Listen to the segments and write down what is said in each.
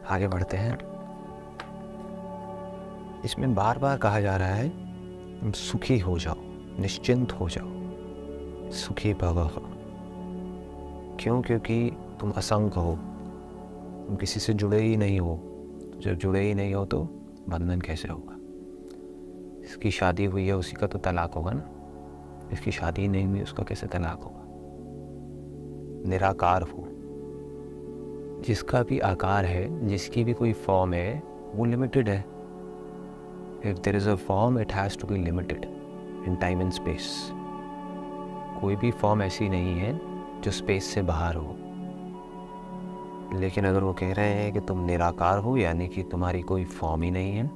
आगे बढ़ते हैं। इसमें बार बार कहा जा रहा है तुम सुखी हो जाओ, निश्चिंत हो जाओ, सुखी भव। क्यों? क्योंकि तुम असंग हो, तुम किसी से जुड़े ही नहीं हो। जब जुड़े ही नहीं हो तो बंधन कैसे होगा? इसकी शादी हुई है उसी का तो तलाक होगा ना। इसकी शादी नहीं हुई उसका कैसे तलाक होगा? निराकार हो, जिसका भी आकार है, जिसकी भी कोई फॉर्म है, वो लिमिटेड है। If there is a form it has to be limited in time and space. कोई भी फॉर्म ऐसी नहीं है जो स्पेस से बाहर हो। लेकिन अगर वो कह रहे हैं कि तुम निराकार हो, यानी कि तुम्हारी कोई फॉर्म ही नहीं है,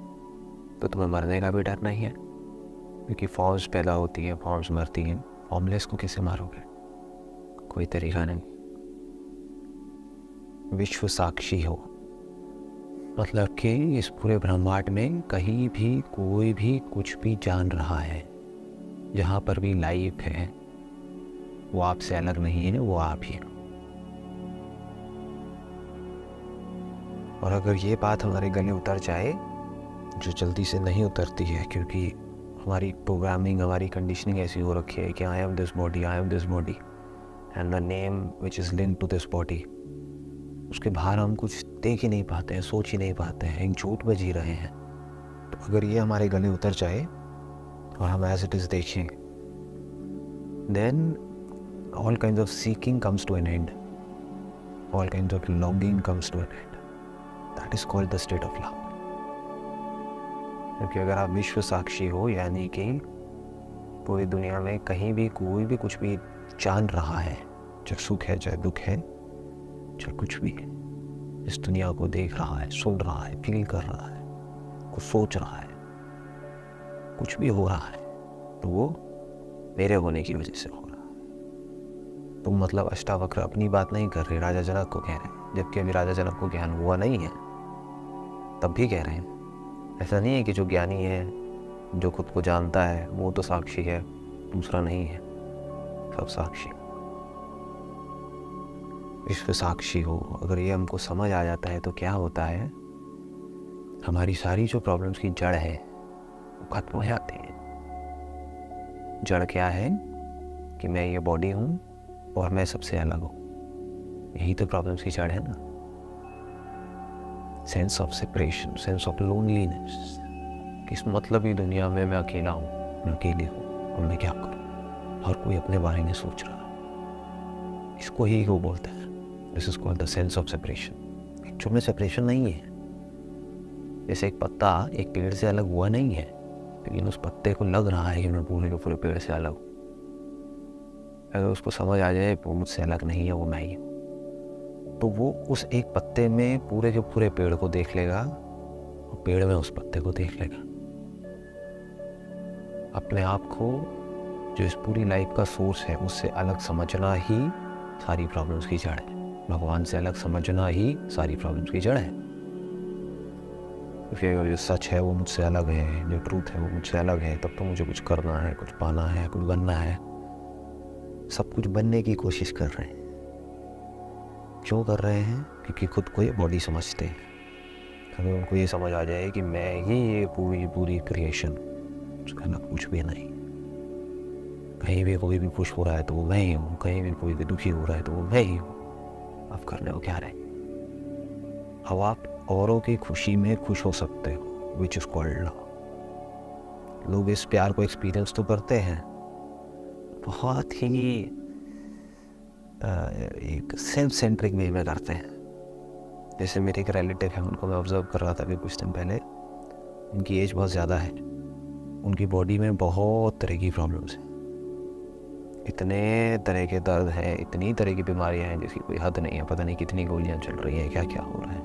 तो तुम्हें मरने का भी डर नहीं है, क्योंकि फॉर्म्स पैदा होती हैं, फॉर्म्स मरती हैं। फॉर्मलेस को कैसे मारोगे? कोई तरीका नहीं। विश्व साक्षी हो, मतलब कि इस पूरे ब्रह्मांड में कहीं भी कोई भी कुछ भी जान रहा है, जहाँ पर भी लाइफ है, वो आपसे अलग नहीं है, वो आप ही हो। और अगर ये बात हमारे गले उतर जाए, जो जल्दी से नहीं उतरती है, क्योंकि हमारी प्रोग्रामिंग, हमारी कंडीशनिंग ऐसी हो रखी है कि I am this body, I am this body and the name which is linked to this body, उसके बाहर हम कुछ देख ही नहीं पाते हैं, सोच ही नहीं पाते हैं, एक झूठ में जी रहे हैं। तो अगर ये हमारे गले उतर जाए और हम एज इट इज़ देखें, then all kinds of seeking comes to an end, all kinds of longing comes to an end. That is called the state of love. क्योंकि अगर आप विश्व साक्षी हो, यानी कि पूरी दुनिया में कहीं भी कोई भी कुछ भी जान रहा है, चाहे सुख है, चाहे दुख है, चाहे कुछ भी है, इस दुनिया को देख रहा है, सुन रहा है, फील कर रहा है, कुछ सोच रहा है, कुछ भी हो रहा है, तो वो मेरे होने की वजह से हो रहा है। तुम मतलब अष्टावक्र अपनी बात नहीं कर रहे, राजा जनक को कह रहे हैं, जबकि अभी राजा जनक को ज्ञान हुआ नहीं है, तब भी कह रहे हैं। ऐसा नहीं है कि जो ज्ञानी है, जो खुद को जानता है, वो तो साक्षी है, दूसरा नहीं है, सब साक्षी। विश्व साक्षी हो, अगर ये हमको समझ आ जाता है तो क्या होता है, हमारी सारी जो प्रॉब्लम्स की जड़ है वो खत्म हो जाती है। जड़ क्या है? कि मैं ये बॉडी हूँ और मैं सबसे अलग हूँ। यही तो प्रॉब्लम्स की जड़ है ना। Sense of separation, sense of loneliness, किस मतलब ही दुनिया में मैं अकेला हूँ, मैं अकेले हूँ और मैं क्या करूँ, हर कोई अपने बारे में सोच रहा है। इसको ही वो बोलते हैं, this is called the sense of separation. Actual में सेपरेशन नहीं है। जैसे एक पत्ता एक पेड़ से अलग हुआ नहीं है, लेकिन उस पत्ते को लग रहा है कि मैं पूरे के पूरे पेड़ से अलग हूँ। अगर उसको समझ आ जाए वो मुझसे अलग नहीं है, वो मैं ही हूँ, तो वो उस एक पत्ते में पूरे के पूरे पेड़ को देख लेगा और पेड़ में उस पत्ते को देख लेगा। अपने आप को, जो इस पूरी लाइफ का सोर्स है, उससे अलग समझना ही सारी प्रॉब्लम्स की जड़ है। भगवान से अलग समझना ही सारी प्रॉब्लम्स की जड़ है। क्योंकि अगर जो सच है वो मुझसे अलग है, जो ट्रूथ है वो मुझसे अलग है, तब तो मुझे कुछ करना है, कुछ पाना है, कुछ बनना है। सब कुछ बनने की कोशिश कर रहे हैं। क्यों कर रहे हैं? क्योंकि खुद को ये बॉडी समझते हैं। अगर उनको ये समझ आ जाए कि मैं ही ये पूरी क्रिएशन, उसका ना कुछ भी नहीं, कहीं भी कोई भी खुश हो रहा है तो वो मैं ही हूँ, कहीं भी कोई भी दुखी हो रहा है तो वो मैं ही हूँ, आप करने को क्या रहे? अब आप औरों की खुशी में खुश हो सकते हो, विच इज कॉल्ड लव। लोग इस प्यार को एक्सपीरियंस तो करते हैं, बहुत ही एक सेल्फ सेंट्रिक वे में करते हैं। जैसे मेरे एक रिलेटिव है, उनको मैं ऑब्जर्व कर रहा था अभी कुछ दिन पहले। उनकी एज बहुत ज़्यादा है, उनकी बॉडी में बहुत तरह की प्रॉब्लम्स हैं, इतने तरह के दर्द हैं, इतनी तरह की बीमारियां हैं जिसकी कोई हद नहीं है। पता नहीं कितनी गोलियां चल रही हैं, क्या क्या हो रहा है।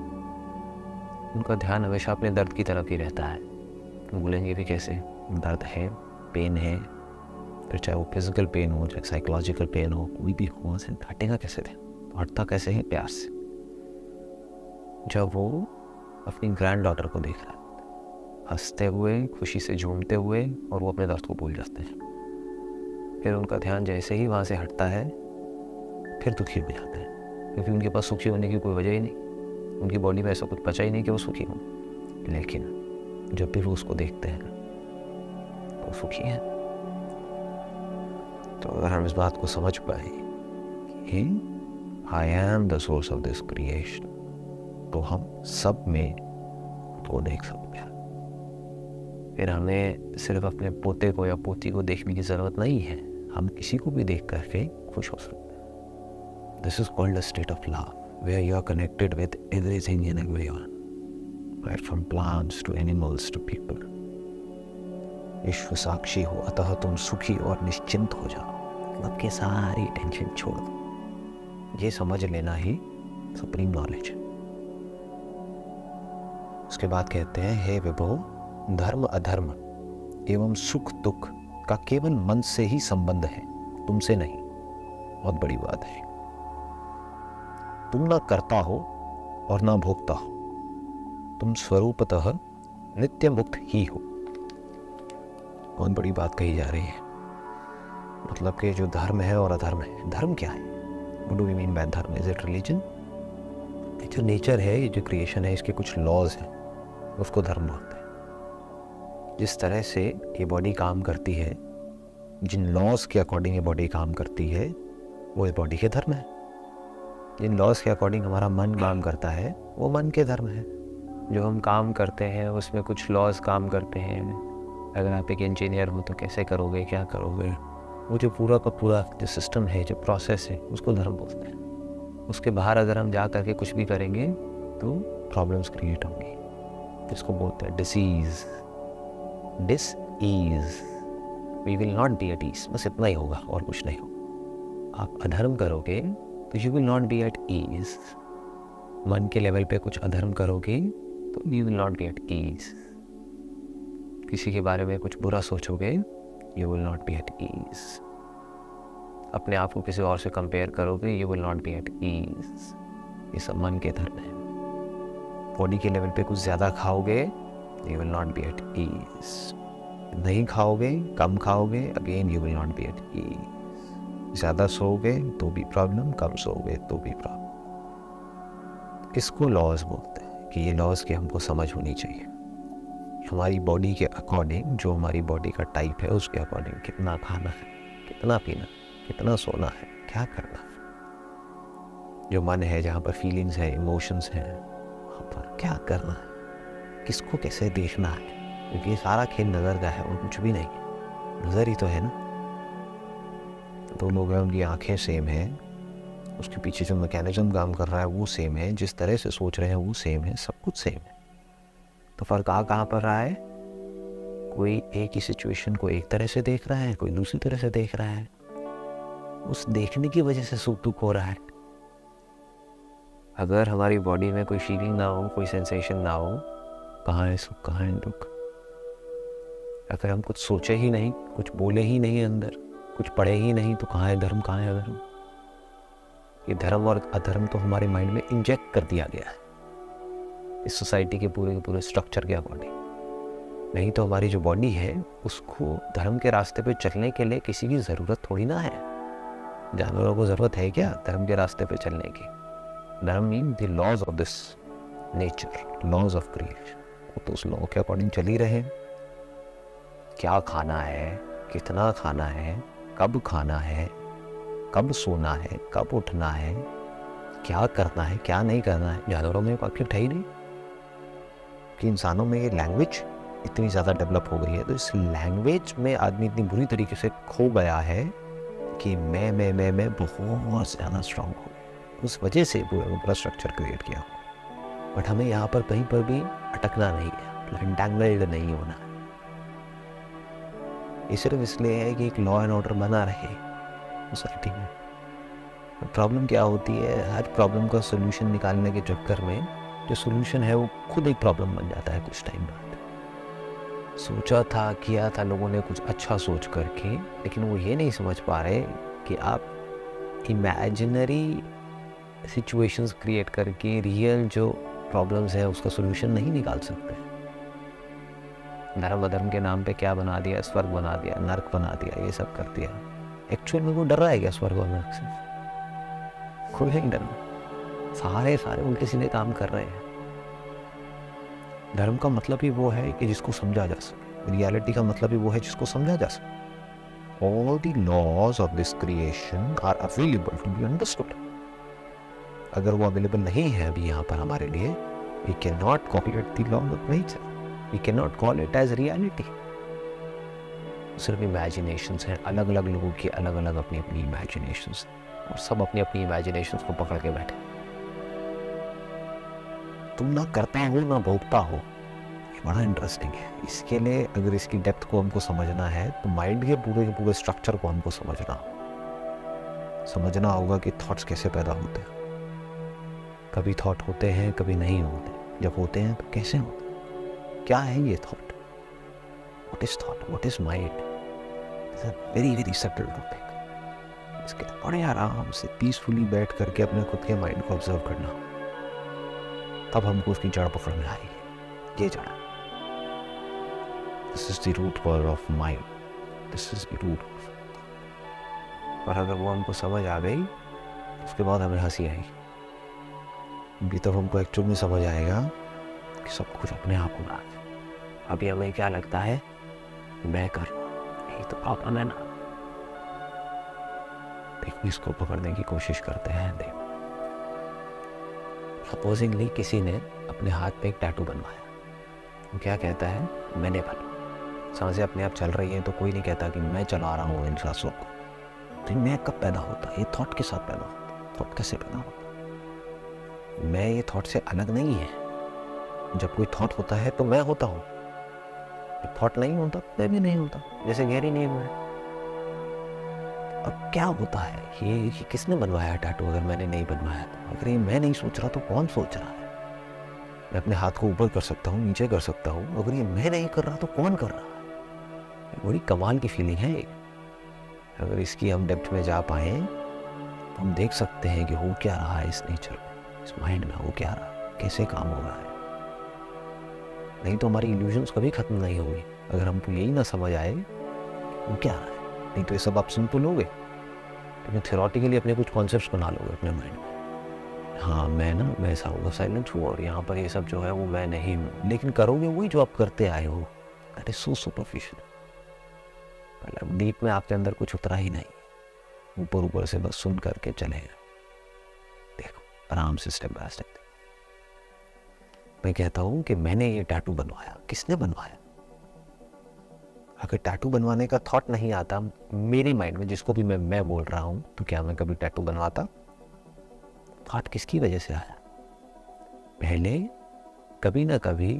उनका ध्यान हमेशा अपने दर्द की तरफ ही रहता है। बोलेंगे भी कैसे? दर्द है, पेन है, फिर चाहे वो फिजिकल पेन हो, चाहे साइकोलॉजिकल पेन हो, कोई भी हो, हटेगा कैसे थे? तो हटता कैसे है? प्यार से। जब वो अपनी ग्रैंड डॉटर को देख रहा है हंसते हुए, खुशी से झूमते हुए, और वो अपने दर्द को भूल जाते हैं, फिर उनका ध्यान जैसे ही वहाँ से हटता है फिर दुखी हो जाते हैं, क्योंकि उनके पास सुखी होने की कोई वजह ही नहीं। उनकी बॉडी में ऐसा कुछ बचा ही नहीं कि वो सुखी हों, लेकिन जब भी वो उसको देखते हैं तो सुखी हैं। तो अगर हम इस बात को समझ पाए कि I am the source of this creation, तो हम सब में को देख सकते हैं। फिर हमें सिर्फ अपने पोते को या पोती को देखने की ज़रूरत नहीं है, हम किसी को भी देख करके खुश हो सकते हैं। This is called a state of love, where you are connected with everything and everyone, right from plants to animals to people. विश्व साक्षी हो, अतः तुम सुखी और निश्चिंत हो जाओ, मतलब कि सारी टेंशन छोड़ दो। ये समझ लेना ही सुप्रीम नॉलेज है। उसके बाद कहते हैं, हे विभो, धर्म अधर्म एवं सुख दुख का केवल मन से ही संबंध है, तुमसे नहीं। बहुत बड़ी बात है। तुम ना करता हो और ना भोगता हो, तुम स्वरूपतः नित्य मुक्त ही हो। बहुत बड़ी बात कही जा रही है। मतलब कि जो धर्म है और अधर्म है, धर्म क्या है? What do we mean by धर्म? Is it religion? जो नेचर है, ये जो क्रिएशन है, इसके कुछ लॉज हैं, उसको धर्म बोलते हैं। जिस तरह से ये बॉडी काम करती है, जिन लॉज के अकॉर्डिंग ये बॉडी काम करती है, वो इस बॉडी के धर्म है। जिन लॉज के अकॉर्डिंग हमारा मन काम करता है, वो मन के धर्म है। जो हम काम करते हैं उसमें कुछ लॉज काम करते हैं। अगर आप एक इंजीनियर हो तो कैसे करोगे, क्या करोगे, वो जो पूरा का पूरा जो सिस्टम है, जो प्रोसेस है, उसको धर्म बोलते हैं। उसके बाहर अगर हम जा करके कुछ भी करेंगे तो प्रॉब्लम्स क्रिएट होंगी। इसको बोलते हैं disease, disease. We will not be at ease, बस इतना ही होगा और कुछ नहीं होगा। आप अधर्म करोगे तो you will not be at ease. मन के लेवल पे कुछ अधर्म करोगे तो you will not be at ease. किसी के बारे में कुछ बुरा सोचोगे, you will not be at ease. अपने आप को किसी और से कंपेयर करोगे, you will not be at ease. ये सब मन के धर्म है। बॉडी के लेवल पे कुछ ज़्यादा खाओगे, you will not be at ease. नहीं खाओगे, कम खाओगे, again you will not be at ease. ज़्यादा सोओगे तो भी प्रॉब्लम, कम सोओगे तो भी प्रॉब्लम। इसको लॉज बोलते हैं कि ये लॉज की हमको समझ होनी चाहिए। हमारी बॉडी के अकॉर्डिंग, जो हमारी बॉडी का टाइप है, उसके अकॉर्डिंग कितना खाना है, कितना पीना, कितना सोना है, क्या करना है। जो मन है, जहाँ पर फीलिंग्स है, इमोशंस हैं, वहाँ पर क्या करना है, किसको कैसे देखना है। क्योंकि ये सारा खेल नज़र का है और कुछ भी नहीं है, नज़र ही तो है ना। दो लोग हैं, उनकी आँखें सेम है, उसके पीछे जो मैकेनिज्म काम कर रहा है वो सेम है, जिस तरह से सोच रहे हैं वो सेम है, सब कुछ सेम है। तो फ़र्क कहाँ पर रहा है? कोई एक ही सिचुएशन को एक तरह से देख रहा है, कोई दूसरी तरह से देख रहा है। उस देखने की वजह से सुख दुख हो रहा है। अगर हमारी बॉडी में कोई फीलिंग ना हो, कोई सेंसेशन ना हो, कहाँ है सुख, कहाँ है दुख? अगर हम कुछ सोचे ही नहीं, कुछ बोले ही नहीं अंदर, कुछ पढ़े ही नहीं, तो कहाँ है धर्म, कहाँ है अधर्म? ये धर्म और अधर्म तो हमारे माइंड में इंजेक्ट कर दिया गया है इस सोसाइटी के पूरे स्ट्रक्चर के अकॉर्डिंग। नहीं तो हमारी जो बॉडी है, उसको धर्म के रास्ते पे चलने के लिए किसी की ज़रूरत थोड़ी ना है। जानवरों को ज़रूरत है क्या धर्म के रास्ते पे चलने की? धर्म mean the laws of this nature, laws of creation. वो तो उस लॉ के अकॉर्डिंग चल ही रहे। क्या खाना है, कितना खाना है, कब खाना है, कब सोना है, कब उठना है, क्या करना है, क्या नहीं करना है। जानवरों में कॉन्फ्लिक्ट है ही नहीं। कि इंसानों में ये लैंग्वेज इतनी ज़्यादा डेवलप हो गई है, तो इस लैंग्वेज में आदमी इतनी बुरी तरीके से खो गया है कि मैं बहुत ज़्यादा स्ट्रांग हो गया। उस वजह से पूरा स्ट्रक्चर क्रिएट किया। बट हमें यहाँ पर कहीं पर भी अटकना नहीं है, एंटैंगल्ड नहीं होना है। ये सिर्फ इसलिए है कि एक लॉ एंड ऑर्डर बना रहे सोसाइटी में। प्रॉब्लम क्या होती है, हर प्रॉब्लम का सोल्यूशन निकालने के चक्कर में जो सोल्यूशन है वो खुद एक प्रॉब्लम बन जाता है कुछ टाइम बाद। सोचा था, किया था लोगों ने कुछ अच्छा सोच करके, लेकिन वो ये नहीं समझ पा रहे कि आप इमेजिनरी सिचुएशंस क्रिएट करके रियल जो प्रॉब्लम्स है उसका सोल्यूशन नहीं निकाल सकते। धर्म अधर्म के नाम पे क्या बना दिया, स्वर्ग बना दिया, नर्क बना दिया, ये सब कर दिया। एक्चुअल में वो डर रहा है क्या स्वर्ग और नर्क से? कोई नहीं डरना। सारे सारे उल्टे सीधे काम कर रहे हैं। धर्म का मतलब ही वो है कि जिसको समझा जा सके, रियलिटी का मतलब ही वो है जिसको समझा जा सके। All the laws of this creation are available to be understood. अगर वो अवेलेबल नहीं है अभी यहाँ पर हमारे लिए, we cannot call it the law of nature. We cannot call it as reality. सिर्फ इमेजिनेशंस हैं, अलग अलग लोगों की अलग अलग अपनी अपनी इमेजिनेशंस, और सब अपनी अपनी इमेजिनेशंस को पकड़ के बैठे। तुम ना करता हो ना भोगता हो, ये बड़ा इंटरेस्टिंग है। इसके लिए अगर इसकी डेप्थ को हमको समझना है तो माइंड के पूरे स्ट्रक्चर को हमको समझना होगा कि थॉट्स कैसे पैदा होते हैं। कभी थॉट होते हैं, कभी नहीं होते। जब होते हैं तो कैसे होते हैं, क्या है ये thought, what is thought, what is mind. It's a very very subtle topic. इसके बड़े आराम से पीसफुली बैठ करके अपने खुद के माइंड को ऑब्जर्व करना, तब हमको उसकी जड़ पकड़ में आएगी। ये जड़, this is the root word of mind, this is the root. और अगर वो हमको समझ आ गई, उसके बाद हमें हंसी आएगी। अभी तब हमको एक्चुअल में समझ आएगा कि सब कुछ अपने आप होना है। अभी हमें क्या लगता है, मैं कर यही तो प्रॉब्लम है ना। देखो, इसको पकड़ने की कोशिश करते हैं। देखो, सपोजिंगली किसी ने अपने हाथ पे एक टैटू बनवाया, वो क्या कहता है, मैंने बना। सांसें अपने आप चल रही हैं तो कोई नहीं कहता कि मैं चला रहा हूँ इन सांसों को। तो मैं कब पैदा होता है, ये थॉट के साथ पैदा होता है। थॉट कैसे पैदा होता है, मैं ये थॉट से अलग नहीं है। जब कोई थॉट होता है तो मैं होता हूँ, जब थॉट नहीं होता मैं भी नहीं होता, जैसे गहरी नींद में। अब क्या होता है, ये किसने बनवाया टैटू अगर मैंने नहीं बनवाया तो? अगर ये मैं नहीं सोच रहा तो कौन सोच रहा है? मैं अपने हाथ को ऊपर कर सकता हूँ, नीचे कर सकता हूँ, अगर ये मैं नहीं कर रहा तो कौन कर रहा है? बड़ी कमाल की फीलिंग है। अगर इसकी हम डेप्थ में जा पाए तो हम देख सकते हैं कि हो क्या रहा है इस नेचर में, इस माइंड में हो क्या रहा है, कैसे काम हो रहा है। नहीं तो हमारी इल्यूजन्स कभी खत्म नहीं होगी अगर हमको यही ना समझ आए वो क्या रहा है। नहीं तो ये सब आप सुन तो लोगे, लेकिन थ्योरेटिकली अपने कुछ कॉन्सेप्ट्स बना लोगे अपने माइंड में। हाँ, मैं ना वैसा हूँ, साइलेंट हूँ, और यहाँ पर ये सब जो है वो मैं नहीं हूँ। लेकिन करोगे वही जो आप करते आए हो। That is so superficial. मतलब डीप में आपके अंदर कुछ उतरा ही नहीं, ऊपर ऊपर से बस सुन करके चले गए। देखो आराम से स्टेप बाय स्टेप। मैं कहता हूँ कि मैंने ये टैटू बनवाया, किसने बनवाया? अगर टैटू बनवाने का थॉट नहीं आता मेरे माइंड में, जिसको भी मैं बोल रहा हूँ, तो क्या मैं कभी टैटू बनवाता? थॉट किसकी वजह से आया? पहले कभी ना कभी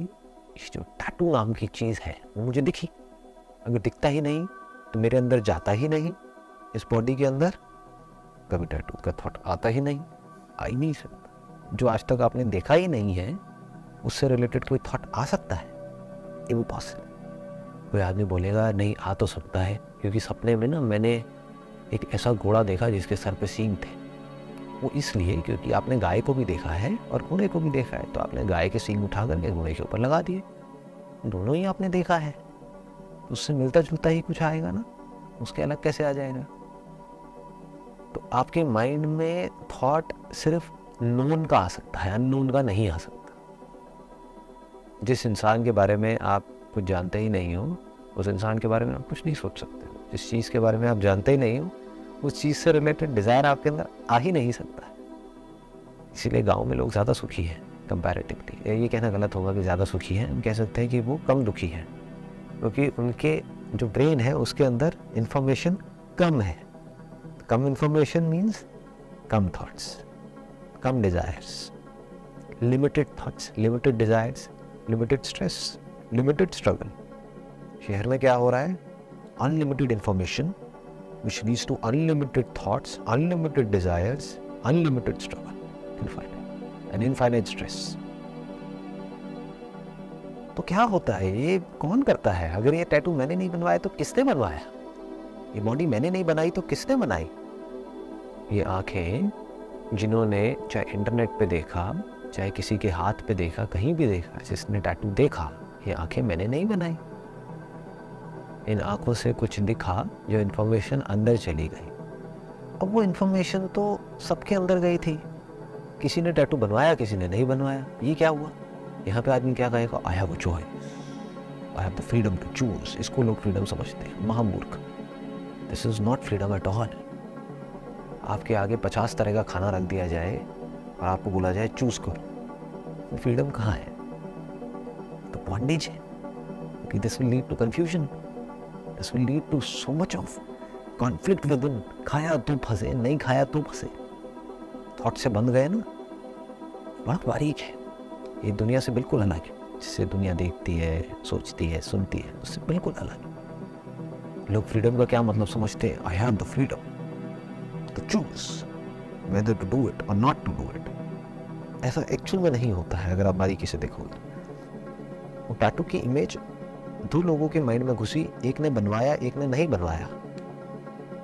जो टैटू नाम की चीज़ है वो मुझे दिखी। अगर दिखता ही नहीं तो मेरे अंदर जाता ही नहीं, इस बॉडी के अंदर कभी टैटू का थॉट आता ही नहीं, आ ही नहीं सकता। जो आज तक आपने देखा ही नहीं है उससे रिलेटेड कोई थॉट आ सकता है? इम्पॉसिबल। कोई आदमी बोलेगा नहीं आ तो सकता है, क्योंकि सपने में ना मैंने एक ऐसा घोड़ा देखा जिसके सर पे सींग थे। वो इसलिए क्योंकि आपने गाय को भी देखा है और घोड़े को भी देखा है, तो आपने गाय के सींग उठा करके घोड़े के ऊपर लगा दिए। दोनों ही आपने देखा है, उससे मिलता जुलता ही कुछ आएगा ना, उसके अलग कैसे आ जाएगा? तो आपके माइंड में थॉट सिर्फ नोन का आ सकता है, अननोन का नहीं आ सकता। जिस इंसान के बारे में आप कुछ जानते ही नहीं हो, उस इंसान के बारे में आप कुछ नहीं सोच सकते। जिस चीज़ के बारे में आप जानते ही नहीं हो, उस चीज़ से रिलेटेड डिज़ायर आपके अंदर आ ही नहीं सकता। इसीलिए गांव में लोग ज़्यादा सुखी हैं कंपैरेटिवली। ये कहना गलत होगा कि ज़्यादा सुखी हैं, हम कह सकते हैं कि वो कम दुखी हैं, क्योंकि उनके जो ब्रेन है उसके अंदर इंफॉर्मेशन कम है। कम इंफॉर्मेशन मीन्स कम थॉट्स, कम desires, limited thoughts, limited desires, limited stress, limited struggle. शहर में क्या हो रहा है? Unlimited information which leads to unlimited thoughts, unlimited desires, unlimited struggle, infinite and infinite stress. तो क्या होता है, ये कौन करता है? अगर ये टैटू मैंने नहीं बनवाया तो किसने बनवाया? ये बॉडी मैंने नहीं बनाई तो किसने बनाई? ये आंखें जिन्होंने चाहे इंटरनेट पे देखा, चाहे किसी के हाथ पे देखा, कहीं भी देखा, जिसने टैटू देखा, ये आंखें मैंने नहीं बनाई। इन आंखों से कुछ दिखा, जो इन्फॉर्मेशन अंदर चली गई। अब वो इन्फॉर्मेशन तो सबके अंदर गई थी, किसी ने टैटू बनवाया, किसी ने नहीं बनवाया, ये क्या हुआ? यहाँ पे आदमी क्या कहेगा? I have a choice, I have the freedom to choose. इसको लोग फ्रीडम समझते हैं, महामूर्ख। This is not freedom at all. आपके आगे 50 तरह का खाना रख दिया जाए और आपको बोला जाए चूज करो, तो फ्रीडम कहाँ है? तो बॉन्डेज है। कि this will lead to confusion, this will lead to so much of conflict within. खाया तो फंसे, नहीं खाया तो फंसे। थॉट से बंध गए ना, बड़ा बारीक है। ये दुनिया से बिल्कुल अलग है, जिससे दुनिया देखती है, सोचती है, सुनती है, उससे बिल्कुल अलग है। लोग फ्रीडम का क्या मतलब समझते हैं? I have the freedom to choose whether to do it और नॉट टू डू इट। ऐसा एक्चुअल में नहीं होता है। अगर आप बारीकी से देखोगे, वो टैटू की इमेज 2 लोगों के माइंड में घुसी, एक ने बनवाया, एक ने नहीं बनवाया।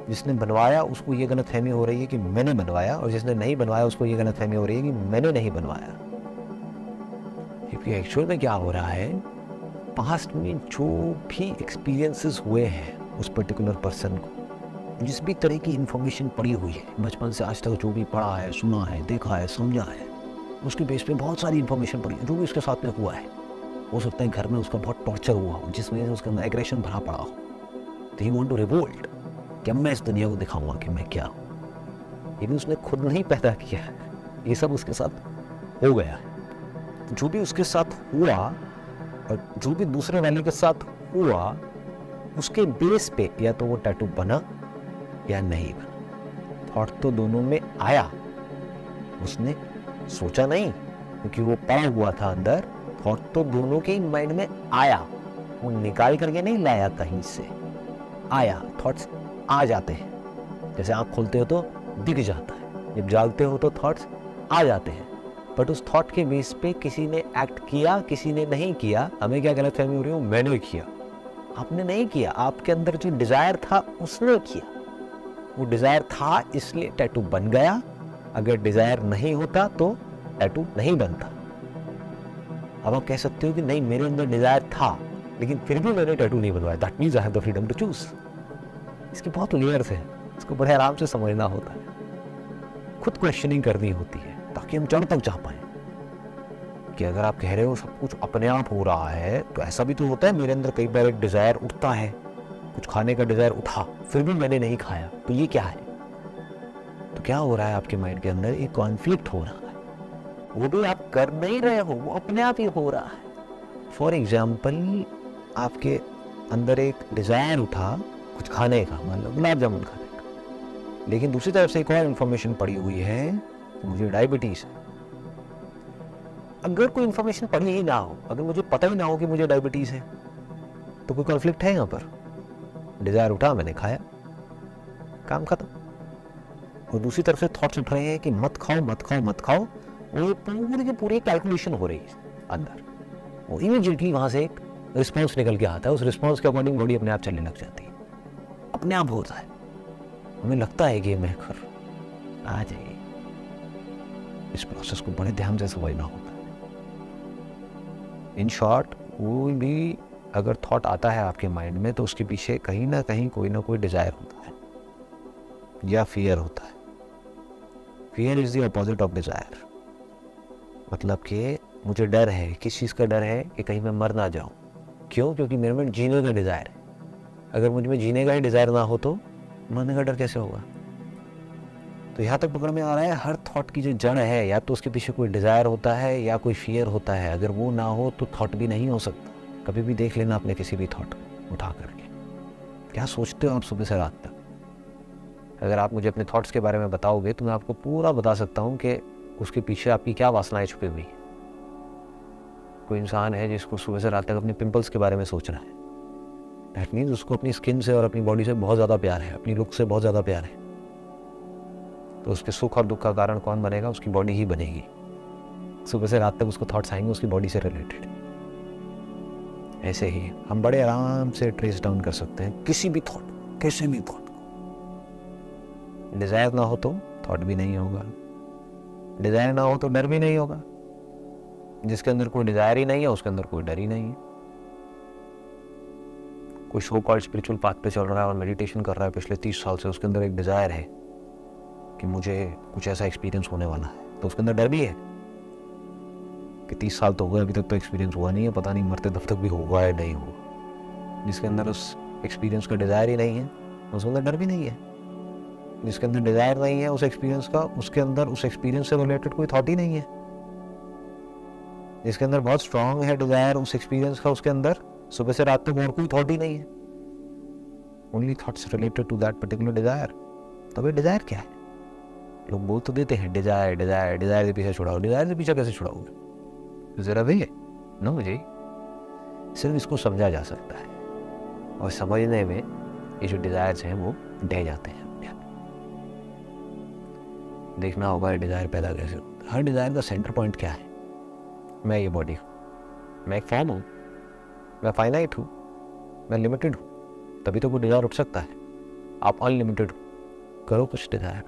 जिसने बनवाया उसको ये गलतफहमी हो रही है कि मैंने बनवाया, और जिसने नहीं बनवाया उसको ये गलतफहमी हो रही है कि मैंने नहीं बनवाया। क्योंकि एक्चुअल में क्या हो रहा है, पास्ट में जो भी एक्सपीरियंसेस हुए हैं उस पर्टिकुलर पर्सन को, जिस भी तरह की इंफॉर्मेशन पड़ी हुई है, बचपन से आज तक जो भी पढ़ा है, सुना है, देखा है, समझा है, उसके बेस पे बहुत सारी इंफॉर्मेशन पड़ी है। जो भी उसके साथ में हुआ है, हो सकता है घर में उसका बहुत टॉर्चर हुआ हो, जिस वजह से उसके अंदर एग्रेशन भरा पड़ा हो, तो ही वांट टू रिवोल्ट कि मैं इस दुनिया को दिखाऊंगा कि मैं क्या हूँ। ये भी उसने खुद नहीं पैदा किया है, ये सब उसके साथ हो गया है। जो भी उसके साथ हुआ और जो भी दूसरे वाले के साथ हुआ, उसके बेस पे या तो वो टैटू बना या नहीं बना। थॉट तो दोनों में आया, उसने सोचा नहीं, क्योंकि वो पड़ा हुआ था अंदर। थॉट तो दोनों के माइंड में आया, वो निकाल करके नहीं लाया कहीं से, आया। थॉट्स आ जाते हैं, जैसे आँख खोलते हो तो दिख जाता है, जब जागते हो तो थॉट्स आ जाते हैं। बट उस थॉट के बेस पे किसी ने एक्ट किया, किसी ने नहीं किया। हमें क्या गलतफहमी हो रही है? मैंने किया। आपने नहीं किया, आपके अंदर जो डिजायर था उसने किया। वो डिजायर था इसलिए टैटू बन गया। अगर डिजायर नहीं होता तो टैटू नहीं बनता। अब आप कह सकते हो कि नहीं, मेरे अंदर डिजायर था लेकिन फिर भी मैंने टैटू नहीं बनवाया, that means I have the freedom to choose. इसके बहुत लेयर्स हैं, इसको बड़े आराम से समझना होता है, खुद क्वेश्चनिंग करनी होती है ताकि हम जड़ तक जा पाए। कि अगर आप कह रहे हो सब कुछ अपने आप हो रहा है, तो ऐसा भी तो होता है मेरे अंदर कई बार एक डिजायर उठता है, कुछ खाने का डिजायर उठा, फिर भी मैंने नहीं खाया, तो ये क्या है? तो क्या हो रहा है आपके माइंड के अंदर? एक कॉन्फ्लिक्ट हो रहा है। वो भी आप कर नहीं रहे हो, वो अपने आप ही हो रहा है। फॉर एग्जाम्पल, आपके अंदर एक डिजायर उठा कुछ खाने का, मान लो गुलाब जामुन खाने का, लेकिन दूसरी तरफ से एक और इंफॉर्मेशन पड़ी हुई है कि मुझे डायबिटीज है। अगर कोई इंफॉर्मेशन पड़ी ही ना हो, अगर मुझे पता ही ना हो कि मुझे डायबिटीज है, तो कोई कॉन्फ्लिक्ट है यहाँ पर? डिजायर उठा, मैंने खाया, काम खत्म। और दूसरी तरफ से थॉट्स उठ रहे हैं कि मत खाओ, मत खाओ, मत खाओ, और पूरी की पूरी कैलकुलेशन हो रही है अंदर। वो इमीडिएटली वहां से एक रिस्पॉन्स निकल के आता है, उस रिस्पॉन्स के अकॉर्डिंग बॉडी अपने आप चलने लग जाती है, अपने आप होता है। हमें लगता है कि मैं कर आ जाइए। इस प्रोसेस को बड़े ध्यान से समझना होता है। इन शॉर्ट, कोई भी अगर थॉट आता है आपके माइंड में, तो उसके पीछे कहीं ना कहीं कोई ना कोई डिजायर होता है या फियर होता है। Fear is the opposite of desire. मतलब कि मुझे डर है, किस चीज़ का डर है? कि कहीं मैं मर ना जाऊं। क्यों? क्योंकि मेरे में जीने का डिजायर है। अगर मुझ में जीने का ही डिजायर ना हो तो मरने का डर कैसे होगा? तो यहाँ तक पकड़ में आ रहा है, हर थॉट की जो जड़ है, या तो उसके पीछे कोई डिजायर होता है या कोई फियर होता है। अगर वो ना हो तो थॉट भी नहीं हो सकता। कभी भी देख लेना अपने किसी भी थॉट उठा करके, क्या सोचते हो आप सुबह से रात तक। अगर आप मुझे अपने थॉट्स के बारे में बताओगे तो मैं आपको पूरा बता सकता हूँ कि उसके पीछे आपकी क्या वासनाएं छुपी हुई है। कोई इंसान है जिसको सुबह से रात तक अपने पिंपल्स के बारे में सोच रहा है, दैट मीन्स उसको अपनी स्किन से और अपनी बॉडी से बहुत ज़्यादा प्यार है, अपनी लुक से बहुत ज़्यादा प्यार है। तो उसके सुख और दुख का कारण कौन बनेगा? उसकी बॉडी ही बनेगी। सुबह से रात तक उसको थॉट्स आएंगे उसकी बॉडी से रिलेटेड। ऐसे ही हम बड़े आराम से ट्रेस डाउन कर सकते हैं किसी भी थॉट, किसी भी थॉट को। डिजायर ना हो तो थॉट भी नहीं होगा, डिजायर ना हो तो डर भी नहीं होगा। जिसके अंदर कोई डिजायर ही नहीं है उसके अंदर कोई डर ही नहीं है। कोई सो कॉल्ड स्पिरिचुअल पाथ पे चल रहा है और मेडिटेशन कर रहा है पिछले 30 साल से, उसके अंदर एक डिजायर है कि मुझे कुछ ऐसा एक्सपीरियंस होने वाला है, तो उसके अंदर डर भी है कि 30 साल तो हो गए, अभी तक तो एक्सपीरियंस हुआ नहीं है, पता नहीं मरते तब तक भी होगा या नहीं होगा। जिसके अंदर उस एक्सपीरियंस का डिज़ायर ही नहीं है, उसके अंदर डर भी नहीं है। जिसके अंदर डिज़ायर नहीं है उस एक्सपीरियंस का, उसके अंदर उस एक्सपीरियंस से रिलेटेड कोई थॉट ही नहीं है। जिसके अंदर बहुत स्ट्रांग है डिज़ायर उस एक्सपीरियंस का, उसके अंदर सुबह से रात तक और कोई थॉट ही नहीं है, only thoughts related to that particular desire. तब ये डिज़ायर क्या है? लोग बोल तो देते हैं डिज़ायर डिज़ायर डिज़ायर से पीछे छुड़ाओ। डिज़ायर से पीछे कैसे छुड़ाओगे? ज़रा वे नो जी, सिर्फ इसको समझा जा सकता है, और समझने में ये जो डिज़ायर्स हैं वो ढह जाते हैं। देखना होगा ये डिज़ायर पैदा कैसे होता है। हर डिज़ायर का सेंटर पॉइंट क्या है? मैं ये बॉडी हूँ, मैं एक फॉर्म हूँ, मैं फाइनाइट हूँ, मैं लिमिटेड हूँ, तभी तो कोई डिज़ायर उठ सकता है। आप अनलिमिटेड हो, करो कुछ डिज़ायर,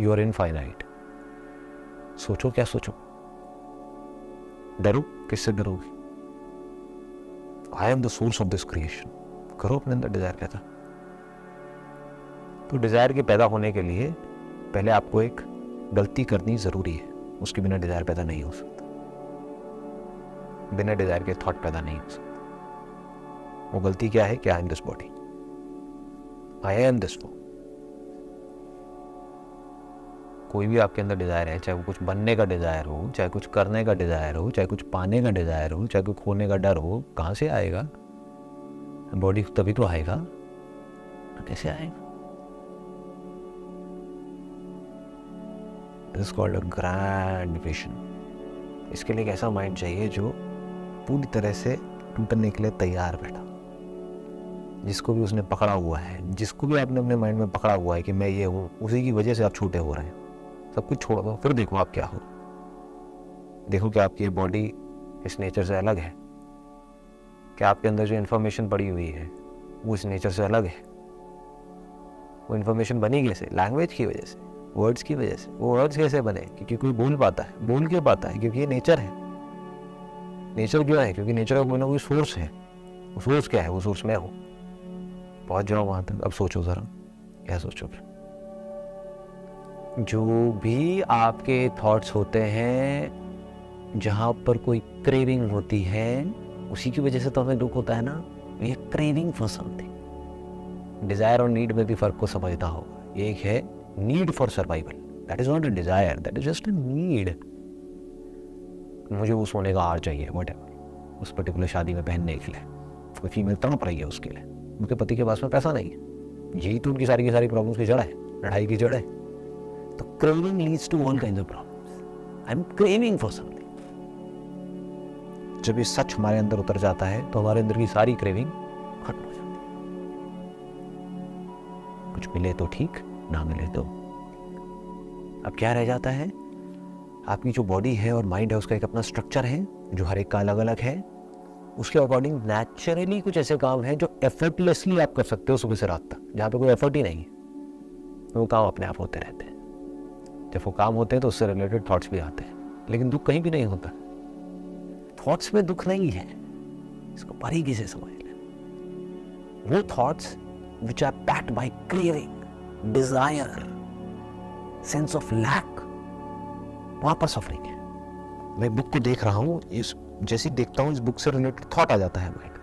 यू आर इनफाइनाइट। सोचो क्या सोचो, डरो किससे डरोगे? I am the source of this creation, करो अपने अंदर डिज़ायर पैदा। तो डिज़ायर के पैदा होने के लिए पहले आपको एक गलती करनी ज़रूरी है, उसके बिना डिज़ायर पैदा नहीं हो सकता। बिना डिज़ायर के थॉट पैदा नहीं हो सकता। वो गलती क्या है? कि I am this body, I am this form. कोई भी आपके अंदर डिज़ायर है, चाहे वो कुछ बनने का डिज़ायर हो, चाहे कुछ करने का डिज़ायर हो, चाहे कुछ पाने का डिज़ायर हो, चाहे कुछ खोने का डर हो, कहाँ से आएगा? बॉडी तभी तो आएगा, कैसे आएगा? This is called a grand vision. इसके लिए एक ऐसा माइंड चाहिए जो पूरी तरह से टूटने के लिए तैयार बैठा, जिसको भी उसने पकड़ा हुआ है, जिसको भी आपने अपने माइंड में पकड़ा हुआ है कि मैं ये हूँ, उसी की वजह से आप छोटे हो रहे हैं। सब कुछ छोड़ दो, फिर देखो आप क्या हो। देखो कि आपकी ये बॉडी इस नेचर से अलग है, क्या आपके अंदर जो इन्फॉर्मेशन पड़ी हुई है वो इस नेचर से अलग है। वो इन्फॉर्मेशन बनी कैसे? लैंग्वेज की वजह से, वर्ड्स की वजह से। वो वर्ड्स कैसे बने? क्योंकि कोई बोल पाता है। बोल क्यों पाता है? क्योंकि ये नेचर है। नेचर क्यों है? क्योंकि नेचर का कोई ना कोई सोर्स है। वो सोर्स क्या है? वो सोर्स मैं हूँ। पहुँच जाओ वहाँ तक। अब सोचो ज़रा, क्या सोचोगे? जो भी आपके थॉट्स होते हैं, जहाँ पर कोई क्रेविंग होती है, उसी की वजह से तो हमें दुख होता है ना। ये क्रेविंग फॉर समथिंग। डिज़ायर और नीड में भी फ़र्क को समझना होगा। एक है need for survival, that is not a desire, that is just a need. मुझे वो सोने का हार चाहिए, व्हाटएवर, उस पर्टिकुलर शादी में पहनने के लिए। कोई फीमेल तड़प रही है उसके लिए, उनके पति के पास में पैसा नहीं है। यही तो उनकी सारी की सारी प्रॉब्लम्स की जड़ है, लड़ाई की जड़ है। तो craving leads to all kinds of problems. I am craving for something. जब ये सच हमारे अंदर उतर जाता है तो हमारे अंदर की सारी क्रेविंग खत्म हो जाती है। कुछ मिले तो ठीक, ना मिले तो। अब क्या रह जाता है? आपकी जो बॉडी है और माइंड है, उसका एक अपना स्ट्रक्चर है जो हर एक का अलग अलग है। उसके अकॉर्डिंग नेचुरली कुछ ऐसे काम हैं जो एफर्टलेसली आप कर सकते हो सुबह से रात तक, जहाँ पे कोई एफर्ट ही नहीं है। वो काम अपने आप होते रहते हैं। जब वो काम होते हैं तो उससे रिलेटेड थॉट्स भी आते हैं, लेकिन दुख कहीं भी नहीं होता। थॉट्स में दुख नहीं है, इसको बारीकी से समझ लें। वो thoughts which are packed by craving, desire, sense of lack, वहां पर सफरिंग है। मैं बुक को देख रहा हूँ, इस जैसे देखता हूँ इस बुक से रिलेटेड थॉट आ जाता है माइंड।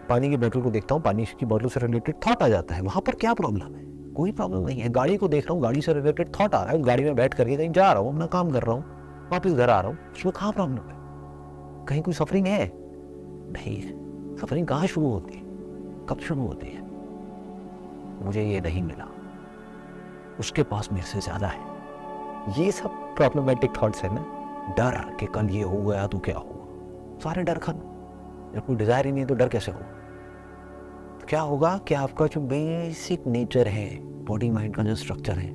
पानी की बोतल को देखता हूँ, पानी की बोतल से रिलेटेड थॉट आ जाता है। वहां पर क्या प्रॉब्लम है? कोई प्रॉब्लम नहीं है। गाड़ी को देख रहा हूँ, गाड़ी से रिलेटेड थॉट आ रहा है, गाड़ी में बैठ करके कहीं जा रहा हूँ, अपना काम कर रहा हूँ, वापस घर आ रहा हूँ, उसमें कहाँ प्रॉब्लम है? कहीं कोई सफरिंग है? नहीं है। सफरिंग कहाँ शुरू होती है? कब शुरू होती है? मुझे ये नहीं मिला, उसके पास मेरे से ज्यादा है। ये सब प्रॉब्लमेटिक थॉट्स है ना। डर कि कल ये हो गया तो क्या होगा, सारे डर खत्म। जब कोई डिजायर ही नहीं है तो डर कैसे होगा? तो क्या होगा कि आपका जो बेसिक नेचर है, बॉडी माइंड का जो स्ट्रक्चर है,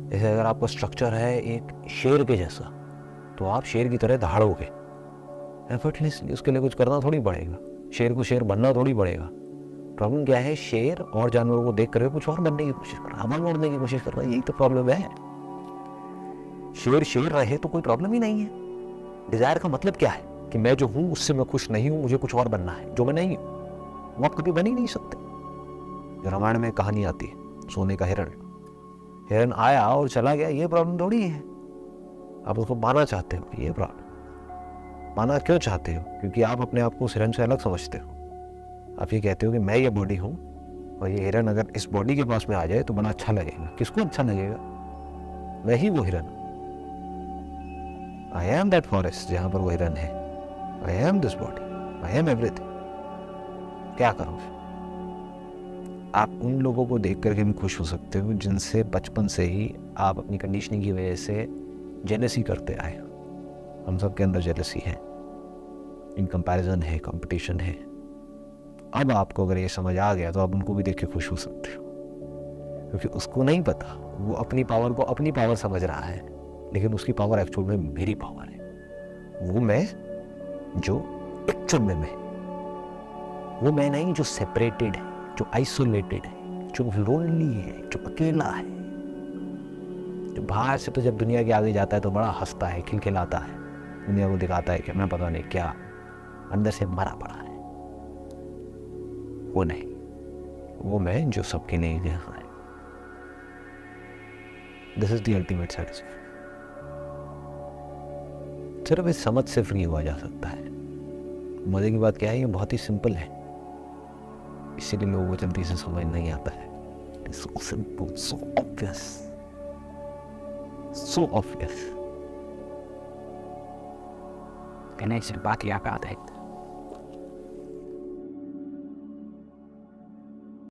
जैसे अगर आपका स्ट्रक्चर है एक शेर के जैसा, तो आप शेर की तरह दहाड़ोगे एफर्टलेसली। उसके लिए कुछ करना थोड़ी पड़ेगा, शेर को शेर बनना थोड़ी पड़ेगा। प्रॉब्लम क्या है? शेर और जानवरों को देख कर कुछ और बनने की कोशिश कर रहा है, हवा मोड़ने की कोशिश कर रहा है। यही तो प्रॉब्लम है। शेर शेर रहे तो कोई प्रॉब्लम ही नहीं है। डिजायर का मतलब क्या है? कि मैं जो हूं उससे मैं खुश नहीं हूं, मुझे कुछ और बनना है जो मैं नहीं हूं। वो आप कभी बन ही नहीं सकते। जो रामायण में कहानी आती है, सोने का हिरण, हिरण आया और चला गया, ये प्रॉब्लम थोड़ी है। आप उसको पाना चाहते हो, ये प्रॉब्लम। पाना क्यों चाहते हो? क्योंकि आप अपने आप को उस हिरन से अलग समझते हो। आप ये कहते हो कि मैं ये बॉडी हूँ और ये हिरन अगर इस बॉडी के पास में आ जाए तो बड़ा अच्छा लगेगा। किसको अच्छा लगेगा? मैं ही वो हिरन। आई एम दैट फॉरेस्ट जहाँ पर वो हिरन है। आई am this body, I M everything. क्या करूँ? आप उन लोगों को देख करके भी खुश हो सकते हो जिनसे बचपन से ही आप अपनी कंडीशनिंग की वजह से जेलसी करते आए। हम सब के अंदर जेलसी है, इन कंपैरिजन है, कंपटीशन है। अब आपको अगर ये समझ आ गया तो आप उनको भी देख के खुश हो सकते हो, क्योंकि उसको नहीं पता, वो अपनी पावर को अपनी पावर समझ रहा है, लेकिन उसकी पावर एक्चुअल में मेरी पावर है। वो मैं जो एक्चुअल में मैं, वो मैं नहीं जो सेपरेटेड है, जो आइसोलेटेड है, जो लोनली है, जो अकेला है, जो बाहर से तो जब दुनिया के आगे जाता है तो बड़ा हंसता है, खिलखिलाता है, दुनिया को दिखाता है कि मैं पता नहीं क्या, अंदर से मरा पड़ा है। वो नहीं, वो मैं जो सबके लिए यहाँ है। This is the ultimate satisfaction. सिर्फ इस समझ से फ्री हुआ जा सकता है। मजे की बात क्या है, ये बहुत ही सिंपल है, इसीलिए लोगों को जल्दी से समझ नहीं आता है। So simple, so obvious, so obvious. Ganesh बाकी आकात है।